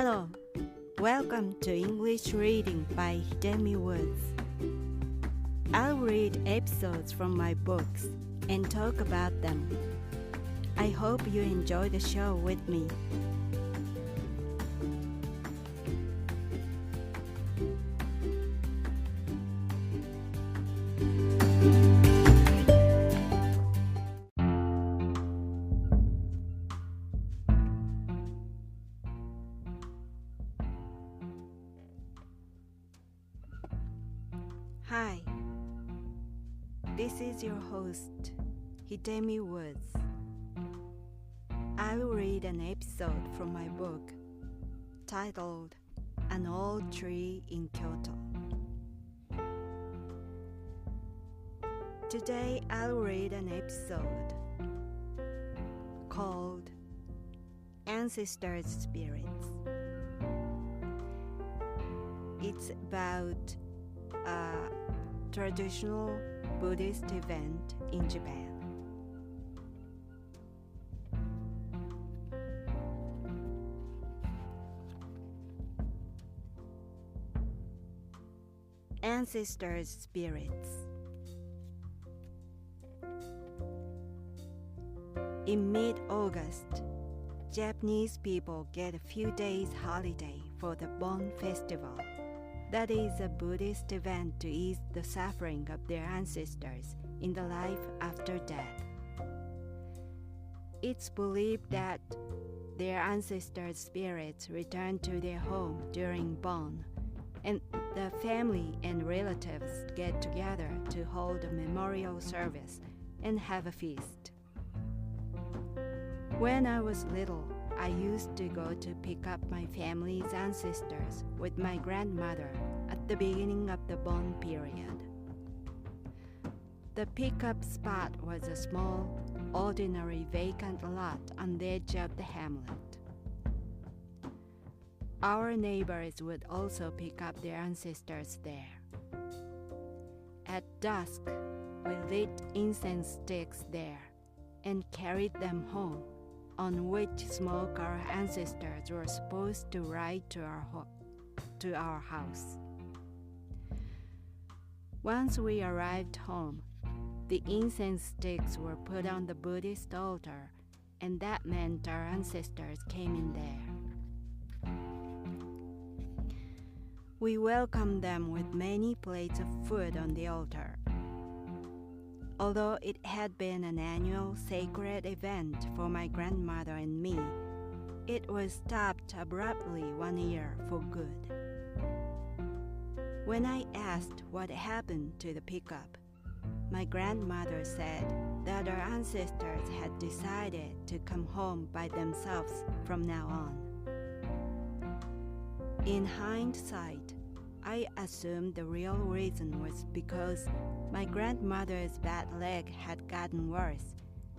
Hello, welcome to English Reading by Hidemi Woods. I'll read episodes from my books and talk about them. I hope you enjoy the show with me. Hi, this is your host, Hidemi Woods. I will read an episode from my book titled An Old Tree in Kyoto. Today I'll read an episode called Ancestors' Spirits. It's about a traditional Buddhist event in Japan. Ancestors' spirits. In mid-August, Japanese people get a few days holiday for the Bon Festival. That is a Buddhist event to ease the suffering of their ancestors in the life after death. It's believed that their ancestors' spirits return to their home during Bon, and the family and relatives get together to hold a memorial service and have a feast. When I was little, I used to go to pick up my family's ancestors with my grandmother at the beginning of the Bon period. The pickup spot was a small, ordinary vacant lot on the edge of the hamlet. Our neighbors would also pick up their ancestors there. At dusk, we lit incense sticks there and carried them home, on which smoke our ancestors were supposed to ride to our house. Once we arrived home, the incense sticks were put on the Buddhist altar, and that meant our ancestors came in there. We welcomed them with many plates of food on the altar. Although it had been an annual sacred event for my grandmother and me, it was stopped abruptly one year for good. When I asked what happened to the pickup, my grandmother said that our ancestors had decided to come home by themselves from now on. In hindsight, I assumed the real reason was because my grandmother's bad leg had gotten worse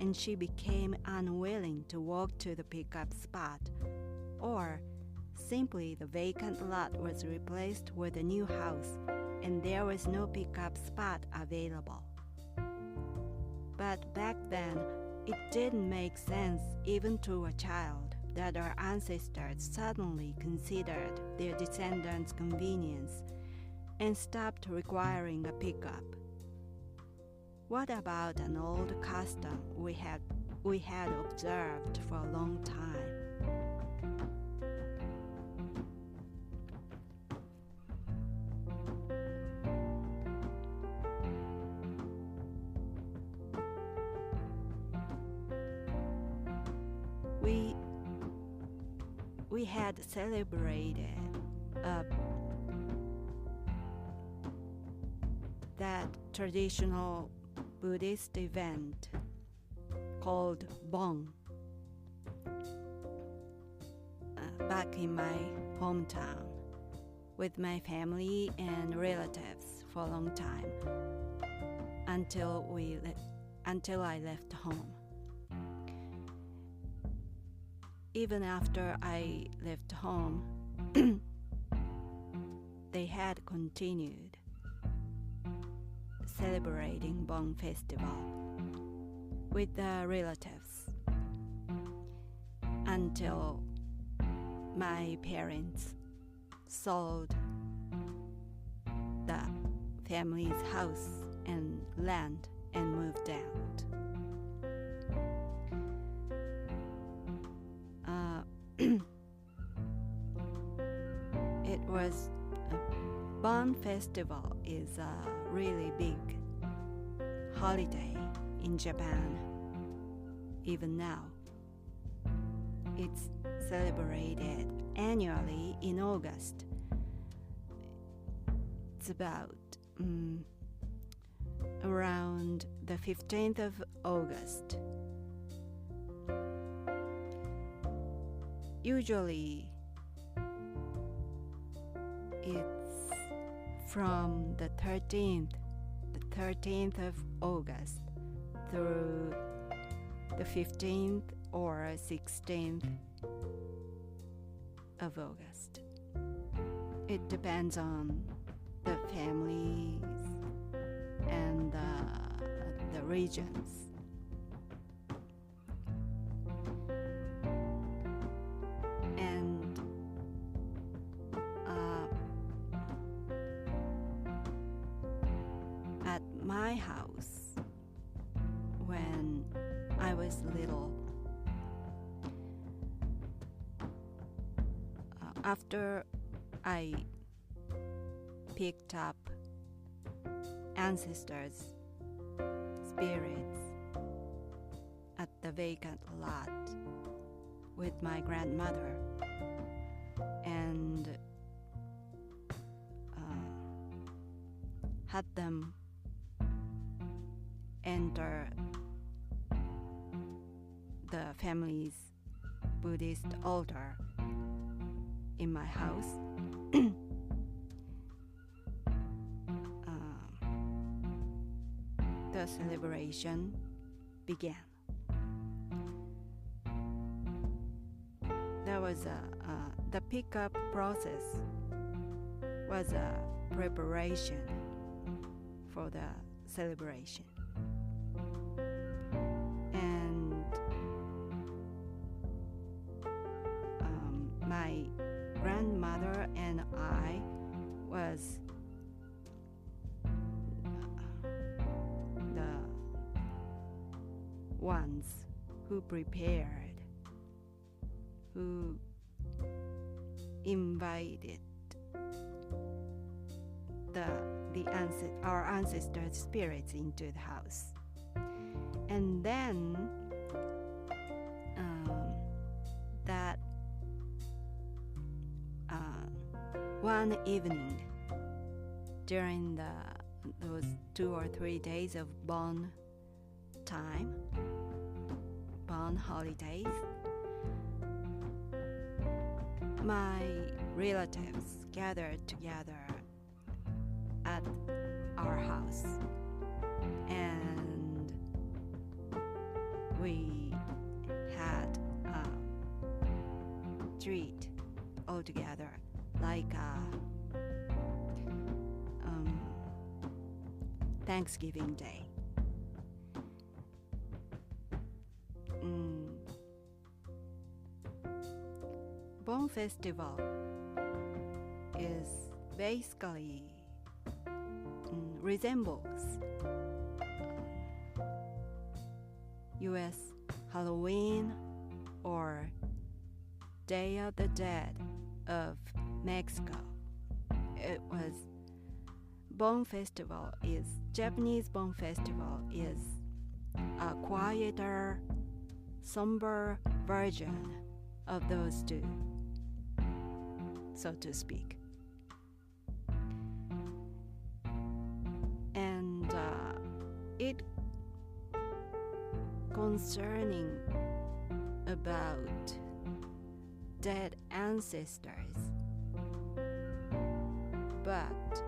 and she became unwilling to walk to the pickup spot, or simply the vacant lot was replaced with a new house and there was no pickup spot available. But back then, it didn't make sense even to a child that our ancestors suddenly considered their descendants' convenience and stopped requiring a pickup. What about an old custom we had observed for a long time? We had celebrated that traditional Buddhist event called Bon back in my hometown with my family and relatives for a long time until I left home. Even after I left home, they had continued celebrating Bon Festival with the relatives until my parents sold the family's house and land and moved out. It was Bon Festival is a really big holiday in Japan. Even now, it's celebrated annually in August. It's about around the 15th of August. Usually, it's from the 13th of August through the 15th or 16th of August. It depends on the families and the regions. And at my house, when I was little, after I picked up ancestors' spirits at the vacant lot with my grandmother and had them enter the family's Buddhist altar in my house. The celebration began. There was the pickup process was a preparation for the celebration. And my grandmother and I was the ones who prepared, who invited our ancestors' spirits into the house. And then that one evening during those 2 or 3 days of Bon holidays, my relatives gathered together at our house, and we had a treat all together, like Thanksgiving Day. Bon Festival is basically resembles U.S. Halloween or Day of the Dead of Mexico. Japanese Bon Festival is a quieter, somber version of those two, so to speak. And it concerning about dead ancestors, but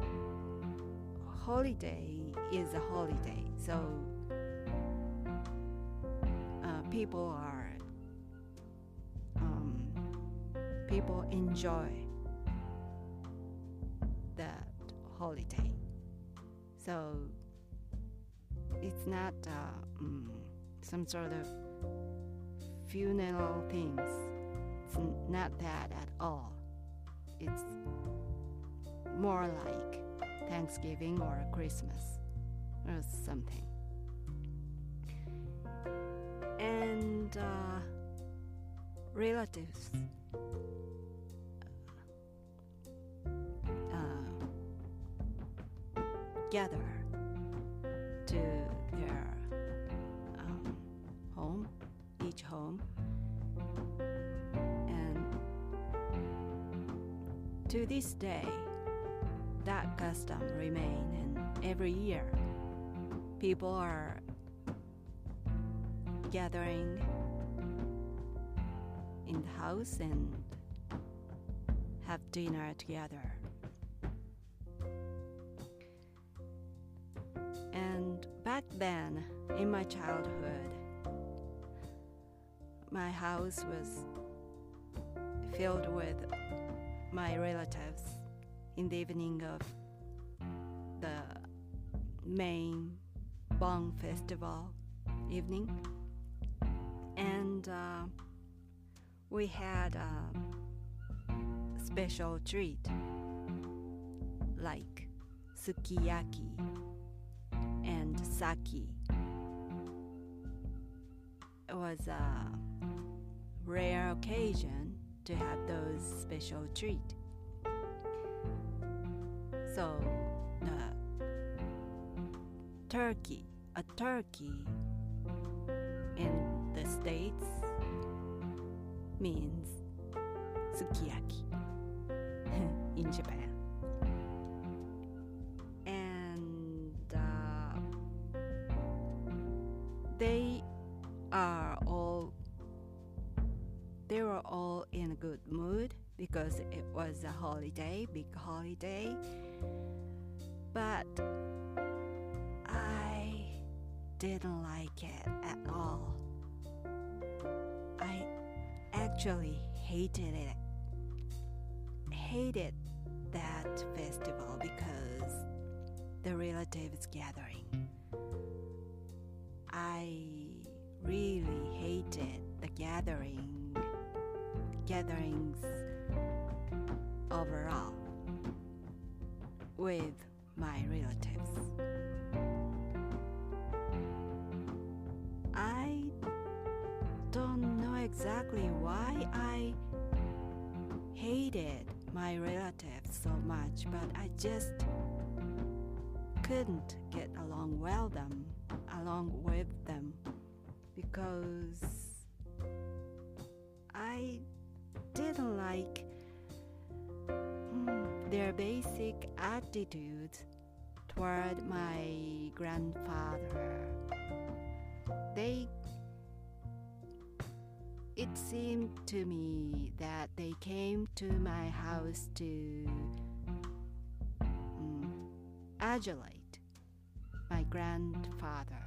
holiday is a holiday, so people enjoy that holiday. So it's not some sort of funeral things. it's not that at all. It's more like Thanksgiving or Christmas or something. And relatives gather to their home, each home, and to this day that custom remains, and every year people are gathering in the house and have dinner together. And back then, in my childhood, my house was filled with my relatives in the evening of the main Bon Festival evening. And we had a special treat like sukiyaki and sake. It was a rare occasion to have those special treats. So a turkey in the States means sukiyaki in Japan. And they were all in a good mood because it was a holiday, big holiday. But I didn't like it at all. I actually hated that festival because the relatives gathering. I really hated the gatherings overall with my relatives. I don't know exactly why I hated my relatives so much, but I just couldn't get along with them because I didn't like their basic attitude toward my grandfather. It seemed to me that they came to my house to adulate my grandfather.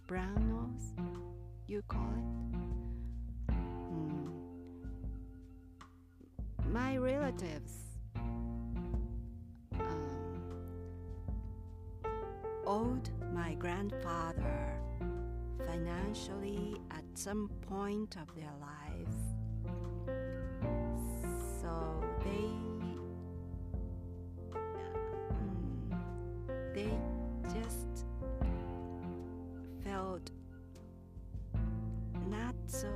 Brown nose, you call it? My relatives owed my grandfather financially at some point of their lives. So they just felt not so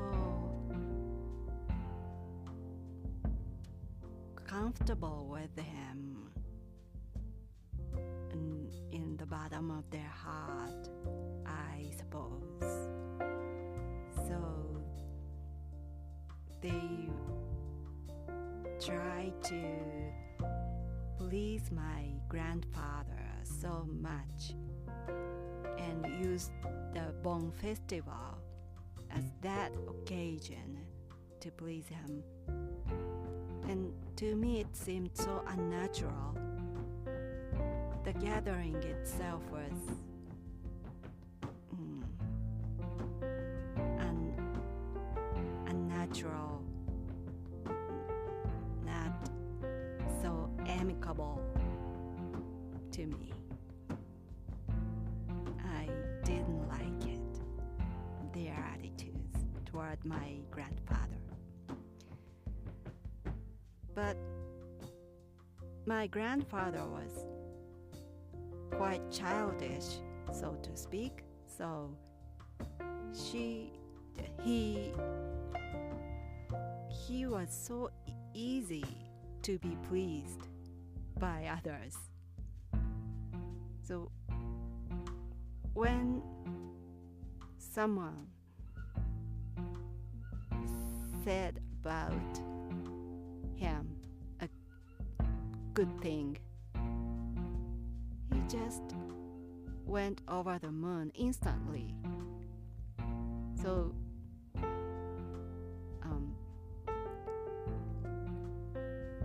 comfortable with him in the bottom of their heart, I suppose. So they tried to please my grandfather so much and used the Bon Festival as that occasion to please him. And to me it seemed so unnatural. The gathering itself was unnatural, not so amicable to me. I didn't like it. Their toward my grandfather. But my grandfather was quite childish, so to speak, so he was so easy to be pleased by others. So when someone said about him a good thing, he just went over the moon instantly. So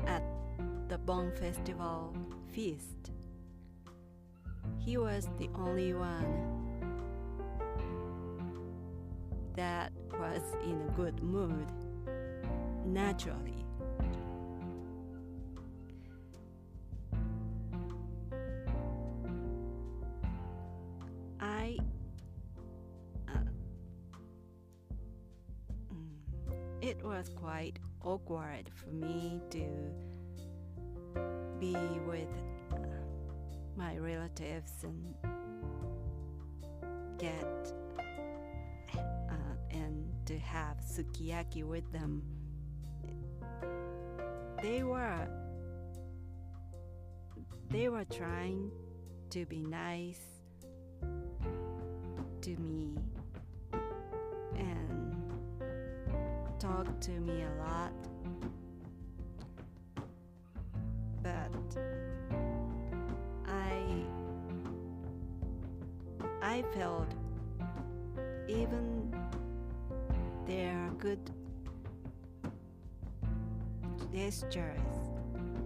at the Bon Festival feast, he was the only one that was in a good mood naturally. It was quite awkward for me to be with my relatives and to have sukiyaki with them. They were trying to be nice to me and talk to me a lot, but I felt even their good gestures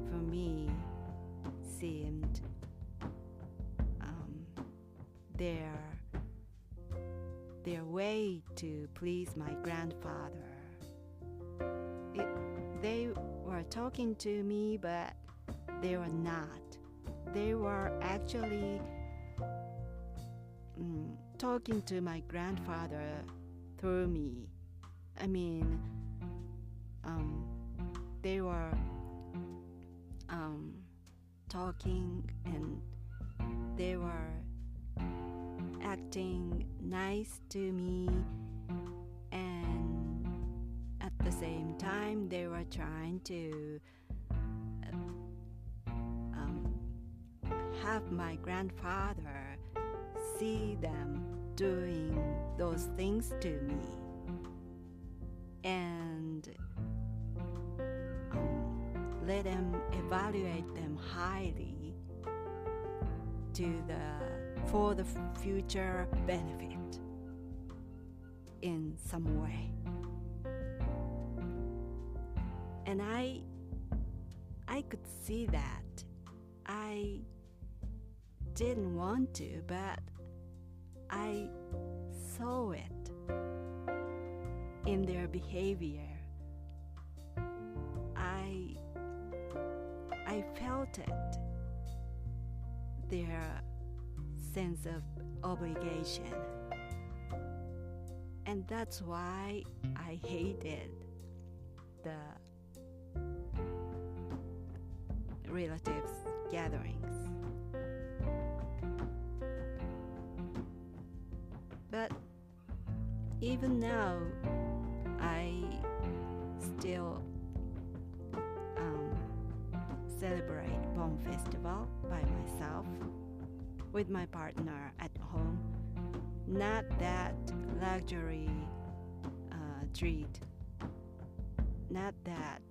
for me seemed their way to please my grandfather. They were talking to me, but they were not. They were actually talking to my grandfather through me. I mean, they were talking and they were acting nice to me, and at the same time they were trying to have my grandfather see them doing those things to me and let them evaluate them highly for the future benefit in some way. And I could see that. I didn't want to, but I saw it in their behavior. I felt it, their sense of obligation. And that's why I hated the relatives gatherings. But even now, I still celebrate Bon Festival by myself with my partner at home. Not that luxury treat, not that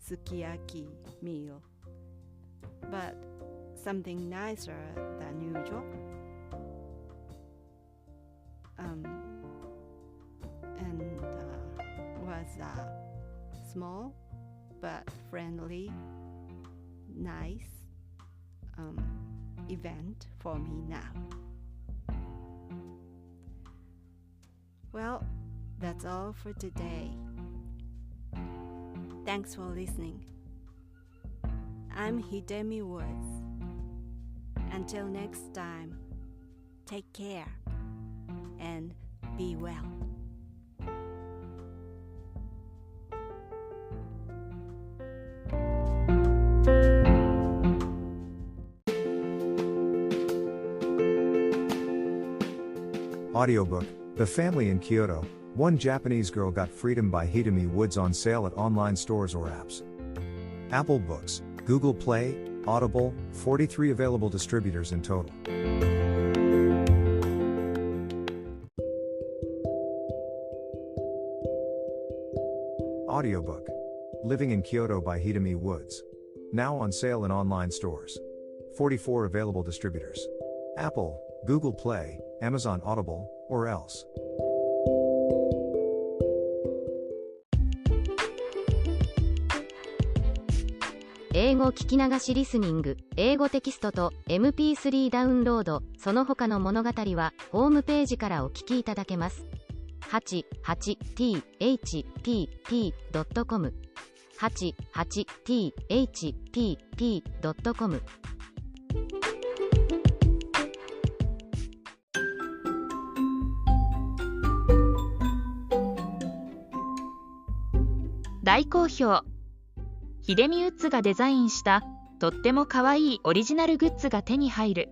sukiyaki meal, but something nicer than usual. And was a small but friendly, nice event for me now. Well, that's all for today. Thanks for listening. I'm Hidemi Woods. Until next time, take care and be well. Audiobook, The Family in Kyoto, One Japanese Girl Got Freedom by Hidemi Woods on sale at online stores or apps. Apple Books, Google Play, Audible, 43 available distributors in total. Audiobook, Living in Kyoto by Hidemi Woods. Now on sale in online stores. 44 available distributors. Apple, Google Play, Amazon Audible, or else. 英語聞き流しリスニング、英語テキストと MP3 ダウンロード、その他の物語はホームページからお聞きいただけます。88thpp.com 88thpp.com。 大好評。ヒデミウッズがデザインしたとってもかわいいオリジナルグッズが手に入る。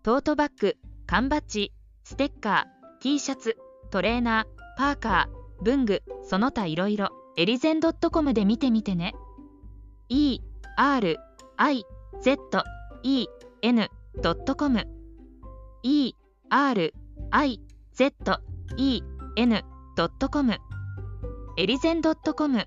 トートバッグ、缶バッジ、ステッカー、T シャツ、トレーナー、パーカー、文具、その他いろいろ、エリゼン .com で見てみてね。erizen.com erizen.com エリゼン .com